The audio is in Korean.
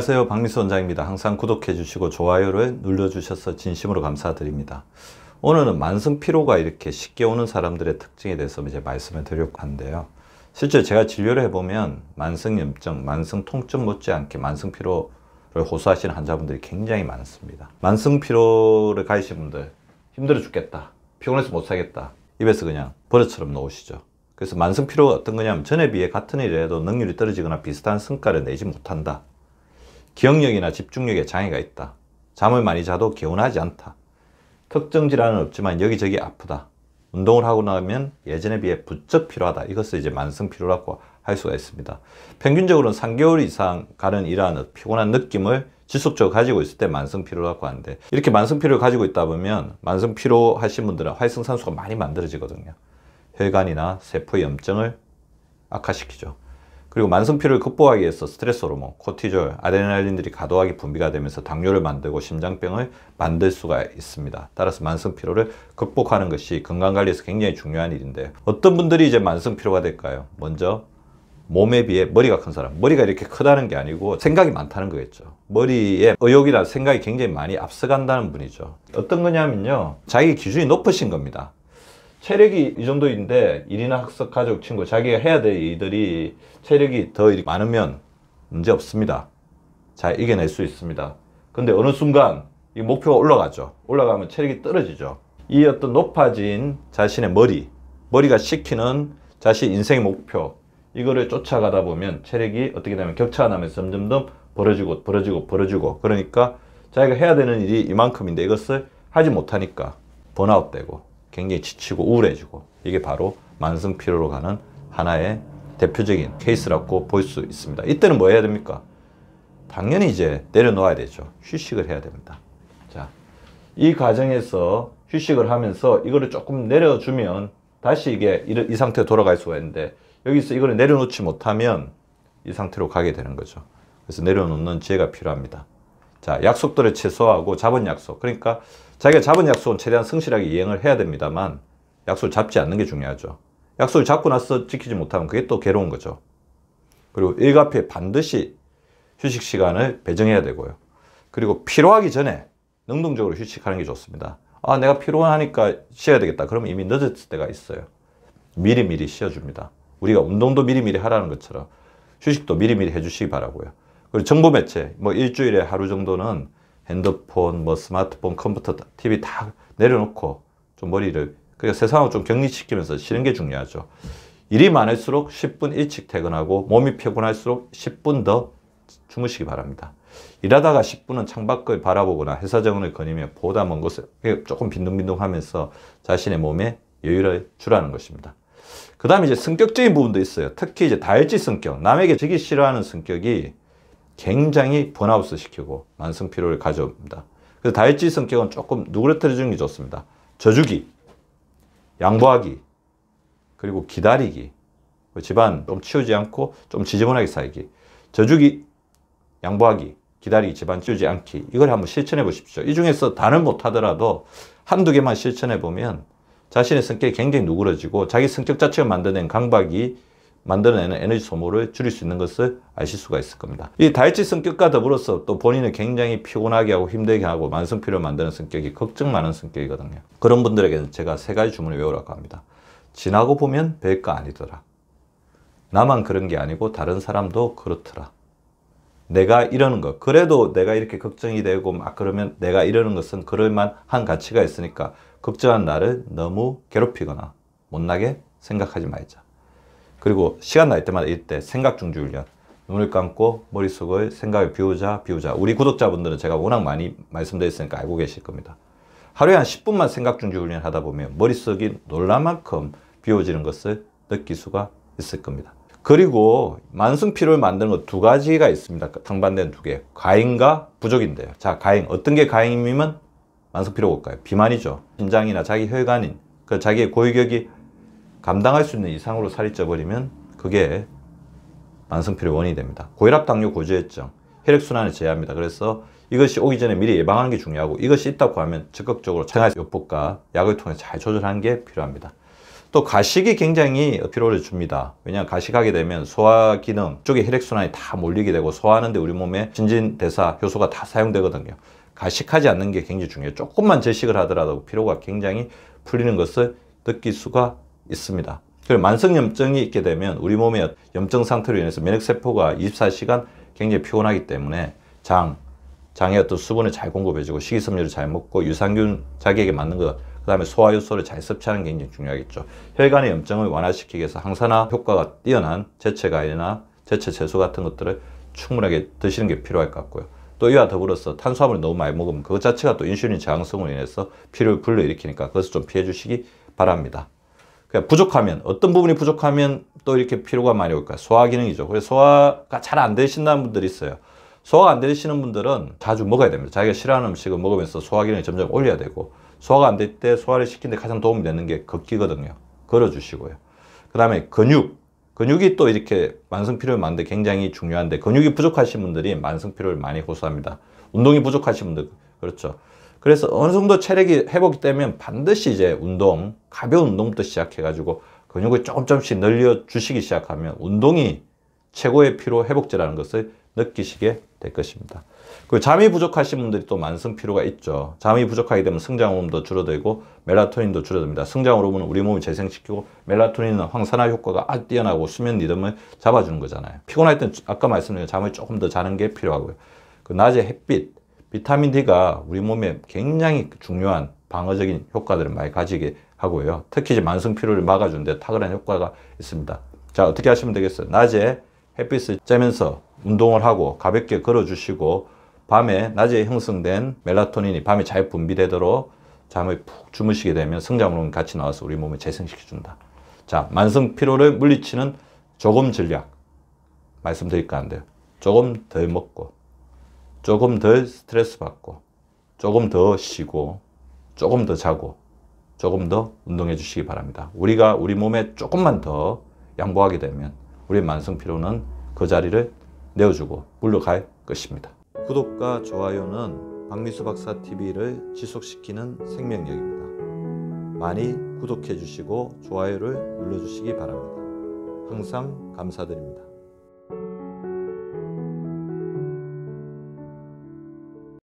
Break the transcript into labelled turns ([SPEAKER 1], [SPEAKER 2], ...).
[SPEAKER 1] 안녕하세요, 박미수 원장입니다. 항상 구독해 주시고 좋아요를 눌러 주셔서 진심으로 감사드립니다. 오늘은 만성 피로가 이렇게 쉽게 오는 사람들의 특징에 대해서 이제 말씀을 드리려고 하는데요. 실제 제가 진료를 해보면 만성 염증, 만성 통증 못지않게 만성 피로를 호소하시는 환자분들이 굉장히 많습니다. 만성 피로를 가지신 분들, 힘들어 죽겠다, 피곤해서 못 살겠다, 입에서 그냥 버릇처럼 나오시죠. 그래서 만성 피로가 어떤 거냐면 전에 비해 같은 일을 해도 능률이 떨어지거나 비슷한 성과를 내지 못한다, 기억력이나 집중력에 장애가 있다, 잠을 많이 자도 개운하지 않다, 특정 질환은 없지만 여기저기 아프다, 운동을 하고 나면 예전에 비해 부쩍 피로하다. 이것을 이제 만성 피로라고 할 수가 있습니다. 평균적으로는 3개월 이상 가는 이러한 피곤한 느낌을 지속적으로 가지고 있을 때 만성 피로라고 하는데, 이렇게 만성 피로를 가지고 있다 보면 만성 피로 하신 분들은 활성산소가 많이 만들어지거든요. 혈관이나 세포의 염증을 악화시키죠. 그리고 만성 피로를 극복하기 위해서 스트레스 호르몬, 코티졸, 아드레날린들이 과도하게 분비가 되면서 당뇨를 만들고 심장병을 만들 수가 있습니다. 따라서 만성 피로를 극복하는 것이 건강관리에서 굉장히 중요한 일인데요. 어떤 분들이 이제 만성 피로가 될까요? 먼저 몸에 비해 머리가 큰 사람, 머리가 이렇게 크다는 게 아니고 생각이 많다는 거겠죠. 머리에 의욕이나 생각이 굉장히 많이 앞서간다는 분이죠. 어떤 거냐면요, 자기 기준이 높으신 겁니다. 체력이 이 정도인데 일이나 학습, 가족, 친구, 자기가 해야 될 일들이 체력이 더 많으면 문제 없습니다. 잘 이겨낼 수 있습니다. 근데 어느 순간 이 목표가 올라가죠. 올라가면 체력이 떨어지죠. 이 어떤 높아진 자신의 머리가 시키는 자신 인생의 목표, 이거를 쫓아가다 보면 체력이 어떻게 되면 격차가 나면서 점점 더 벌어지고, 그러니까 자기가 해야 되는 일이 이만큼인데 이것을 하지 못하니까 번아웃 되고 굉장히 지치고 우울해지고, 이게 바로 만성 피로로 가는 하나의 대표적인 케이스라고 볼 수 있습니다. 이때는 뭐 해야 됩니까? 당연히 이제 내려놓아야 되죠. 휴식을 해야 됩니다. 자, 이 과정에서 휴식을 하면서 이거를 조금 내려주면 다시 이게 이 상태로 돌아갈 수가 있는데, 여기서 이거를 내려놓지 못하면 이 상태로 가게 되는 거죠. 그래서 내려놓는 지혜가 필요합니다. 자, 약속들을 취소하고 잡은 약속, 그러니까 자기가 잡은 약속은 최대한 성실하게 이행을 해야 됩니다만 약속을 잡지 않는 게 중요하죠. 약속을 잡고 나서 지키지 못하면 그게 또 괴로운 거죠. 그리고 일과표에 반드시 휴식 시간을 배정해야 되고요. 그리고 피로하기 전에 능동적으로 휴식하는 게 좋습니다. 아, 내가 피로하니까 쉬어야 되겠다. 그러면 이미 늦었을 때가 있어요. 미리미리 쉬어줍니다. 우리가 운동도 미리미리 하라는 것처럼 휴식도 미리미리 해주시기 바라고요. 그리고 정보 매체, 뭐 일주일에 하루 정도는 핸드폰, 뭐 스마트폰, 컴퓨터, TV 다 내려놓고 좀 머리를, 그러니까 세상을 좀 격리시키면서 쉬는 게 중요하죠. 일이 많을수록 10분 일찍 퇴근하고 몸이 피곤할수록 10분 더 주무시기 바랍니다. 일하다가 10분은 창밖을 바라보거나 회사 정원을 거니며 보다 먼 곳을 조금 빈둥빈둥하면서 자신의 몸에 여유를 주라는 것입니다. 그 다음에 이제 성격적인 부분도 있어요. 특히 이제 다혈질 성격, 남에게 지기 싫어하는 성격이 굉장히 번아웃을 시키고 만성 피로를 가져옵니다. 그래서 다혈질 성격은 조금 누그러뜨려 주는 게 좋습니다. 져주기, 양보하기, 그리고 기다리기, 집안 좀 치우지 않고 좀 지저분하게 살기, 져주기, 양보하기, 기다리기, 집안 치우지 않기, 이걸 한번 실천해 보십시오. 이 중에서 다는 못하더라도 한두 개만 실천해 보면 자신의 성격이 굉장히 누그러지고 자기 성격 자체가 만들어낸 강박이 만들어내는 에너지 소모를 줄일 수 있는 것을 아실 수가 있을 겁니다. 이 다혈질 성격과 더불어서 또 본인을 굉장히 피곤하게 하고 힘들게 하고 만성 피로를 만드는 성격이 걱정 많은 성격이거든요. 그런 분들에게는 제가 3가지 주문을 외우라고 합니다. 지나고 보면 별거 아니더라. 나만 그런 게 아니고 다른 사람도 그렇더라. 내가 이러는 것, 그래도 내가 이렇게 걱정이 되고 막 그러면 내가 이러는 것은 그럴만한 가치가 있으니까 걱정한 나를 너무 괴롭히거나 못나게 생각하지 말자. 그리고 시간 날 때마다 이때 생각 중지 훈련, 눈을 감고 머릿속을 생각을 비우자. 우리 구독자분들은 제가 워낙 많이 말씀드렸으니까 알고 계실 겁니다. 하루에 한 10분만 생각 중지 훈련 하다 보면 머릿속이 놀랄 만큼 비워지는 것을 느낄 수가 있을 겁니다. 그리고 만성 피로를 만드는 것 2가지가 있습니다. 상반된 2개. 과잉과 부족인데요. 자, 과잉. 어떤 게 과잉이면 만성 피로가 올까요? 비만이죠. 신장이나 자기 혈관인, 자기의 고위격이 감당할 수 있는 이상으로 살이 쪄버리면 그게 만성 피로의 원인이 됩니다. 고혈압, 당뇨, 고지혈증, 혈액순환을 제어합니다. 그래서 이것이 오기 전에 미리 예방하는 게 중요하고, 이것이 있다고 하면 적극적으로 생활요법과 약을 통해 잘 조절하는 게 필요합니다. 또 가식이 굉장히 피로를 줍니다. 왜냐하면 가식하게 되면 소화 기능 쪽에 혈액순환이 다 몰리게 되고 소화하는데 우리 몸에 신진대사 효소가 다 사용되거든요. 가식하지 않는 게 굉장히 중요해요. 조금만 제식을 하더라도 피로가 굉장히 풀리는 것을 느낄 수가 있습니다. 그리고 만성염증이 있게 되면 우리 몸의 염증 상태로 인해서 면역세포가 24시간 굉장히 피곤하기 때문에 장에 어떤 수분을 잘 공급해주고 식이섬유를 잘 먹고 유산균 자기에게 맞는 것, 그 다음에 소화효소를 잘 섭취하는 게 굉장히 중요하겠죠. 혈관의 염증을 완화시키기 위해서 항산화 효과가 뛰어난 제체과일이나 제체 채소 같은 것들을 충분하게 드시는 게 필요할 것 같고요. 또 이와 더불어서 탄수화물을 너무 많이 먹으면 그것 자체가 또 인슐린 저항성으로 인해서 피로를 불러일으키니까 그것을 좀 피해 주시기 바랍니다. 그러니까 부족하면, 어떤 부분이 부족하면 또 이렇게 피로가 많이 올까요? 소화 기능이죠. 그래서 소화가 잘 안 되신다는 분들이 있어요. 소화가 안 되시는 분들은 자주 먹어야 됩니다. 자기가 싫어하는 음식을 먹으면서 소화 기능을 점점 올려야 되고, 소화가 안 될 때 소화를 시키는 데 가장 도움이 되는 게 걷기거든요. 걸어주시고요. 그 다음에 근육이 또 이렇게 만성피로를 만드는 데 굉장히 중요한데, 근육이 부족하신 분들이 만성피로를 많이 호소합니다. 운동이 부족하신 분들, 그렇죠. 그래서 어느 정도 체력이 회복이 되면 반드시 이제 운동, 가벼운 운동부터 시작해가지고 근육을 조금씩 늘려주시기 시작하면 운동이 최고의 피로 회복제라는 것을 느끼시게 될 것입니다. 그리고 잠이 부족하신 분들이 또 만성 피로가 있죠. 잠이 부족하게 되면 성장 호르몬도 줄어들고 멜라토닌도 줄어듭니다. 성장 호르몬은 우리 몸을 재생시키고, 멜라토닌은 황산화 효과가 아주 뛰어나고 수면 리듬을 잡아주는 거잖아요. 피곤할 땐 아까 말씀드린 잠을 조금 더 자는 게 필요하고요. 그 낮에 햇빛, 비타민 D가 우리 몸에 굉장히 중요한 방어적인 효과들을 많이 가지게 하고요. 특히 이제 만성 피로를 막아주는 데 탁월한 효과가 있습니다. 자, 어떻게 하시면 되겠어요? 낮에 햇빛을 쬐면서 운동을 하고 가볍게 걸어주시고, 낮에 형성된 멜라토닌이 밤에 잘 분비되도록 잠을 푹 주무시게 되면 성장 호르몬이 같이 나와서 우리 몸을 재생시켜준다. 자, 만성 피로를 물리치는 조금 전략 말씀드릴까 하는데요. 조금 덜 먹고, 조금 덜 스트레스 받고, 조금 더 쉬고, 조금 더 자고, 조금 더 운동해 주시기 바랍니다. 우리가 우리 몸에 조금만 더 양보하게 되면 우리 만성 피로는 그 자리를 내어주고 물러갈 것입니다. 구독과 좋아요는 박미수 박사 TV를 지속시키는 생명력입니다. 많이 구독해 주시고 좋아요를 눌러 주시기 바랍니다. 항상 감사드립니다.